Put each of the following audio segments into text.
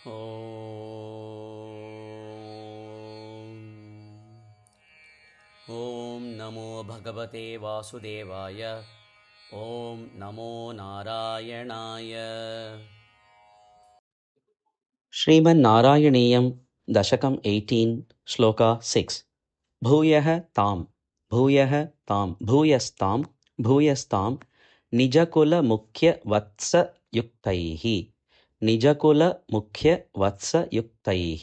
ॐ नमो भगवते वासुदेवाय। ॐ नमो नारायणाय। श्रीमन्नारायणीयं दशकम् 18 श्लोका 6। भूयः तां भूयः तां भूयस्तां भूयस्तां निजकुलमुख्यवत्सयुक्तैः निजकुलमुख्यवत्सयुक्तैः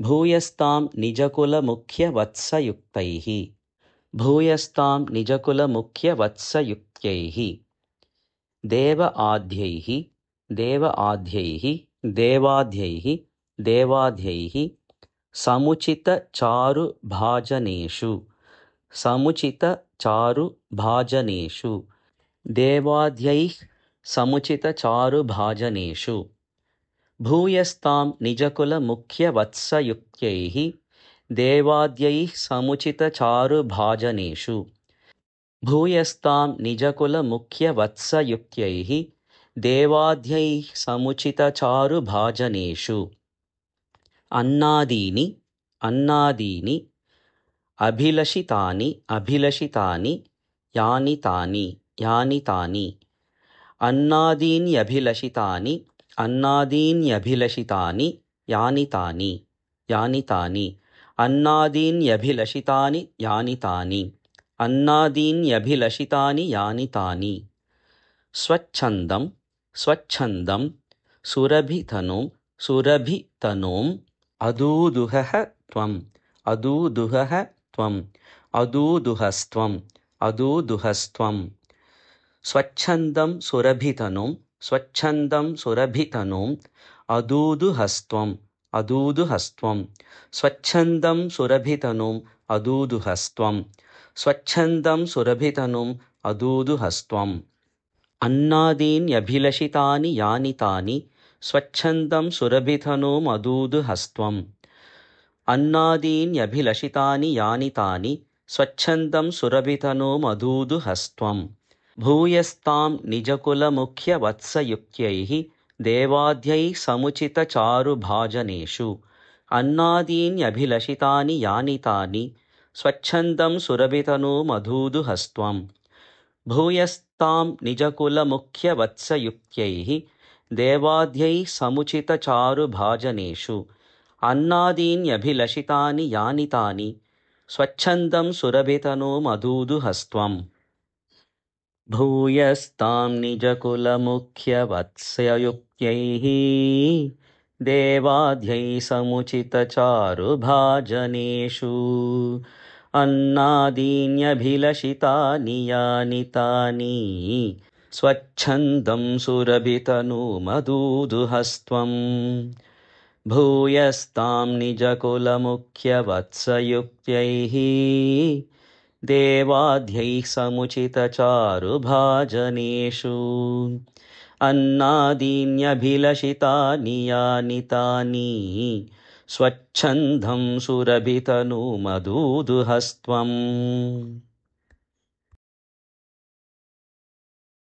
भूयस्तां निजकुलमुख्यवत्सयुक्तैः भूयस्तां निजकुलमुख्यवत्सयुक्तैः देव आद्यैः देव आद्यैः देवाद्यैः देवाद्यैः समुचितचारुभाजनेषु समुचितचारुभाजनेषु देवाद्यैः समुचितचारुभाजनेषु भूयस्तां निजकुलमुख्यवत्सयुक्तैः देवाद्यैः समुचितचारुभाजनेषु भूयस्तां निजकुलमुख्यवत्सयुक्तैः देवाद्यैः समुचितचारुभाजनेषु अन्नादीनि अन्नादीनि अभिलषितानि अभिलषितानि यानि तानि यानि तानि अन्नादीन्यभिलषितानि अन्नादीन्यभिलषितानि यानि तानि यानि तानि अन्नादीन्यभिलषितानि यानि तानि अन्नादीन्यभिलषितानि यानि तानि स्वच्छन्दं स्वच्छन्दं सुरभितनुं सुरभितनुम् अदूदुहः त्वम् अदूदुहः त्वम् अदूदुहस्त्वम् अदूदुहस्त्वम् स्वच्छन्दं सुरभितनुं स्वच्छन्दं सुरभितनुम् अदूदुहस्त्वम् अदूदुहस्त्वम् स्वच्छन्दं सुरभितनुम् अदूदुहस्त्वम् स्वच्छन्दं सुरभितनुम् अदूदुहस्त्वम् अन्नादीन्यभिलषितानि यानि तानि स्वच्छन्दं सुरभितनुम् अदूदुहस्त्वम् अन्नादीन्यभिलषितानि यानि तानि स्वच्छन्दं सुरभितनुम् अदूदुहस्त्वम् भूयस्तां निजकुलमुख्यवत्सयुक्तैः देवाद्यैः समुचितचारुभाजनेषु अन्नादीन्यभिलषितानि यानि तानि स्वच्छन्दं सुरभितनुम् अदूदुहस्त्वम् भूयस्तां निजकुलमुख्यवत्सयुक्तैः देवाद्यैः समुचितचारुभाजनेषु अन्नादीन्यभिलषितानि यानि तानि स्वच्छन्दं सुरभितनुम् अदूदुहस्त्वम् भूयस्तां निजकुलमुख्यवत्सयुक्तैः देवाद्यैः समुचितचारुभाजनेषु अन्नादीन्यभिलषितानि यानि तानि स्वच्छन्दं सुरभितनुमदूदुहस्त्वम् भूयस्तां निजकुलमुख्यवत्सयुक्तैः देवाद्यैः समुचितचारुभाजनेषु अन्नादीन्यभिलषितानि यानि तानि स्वच्छन्दं सुरभितनुमदूदुहस्त्वम्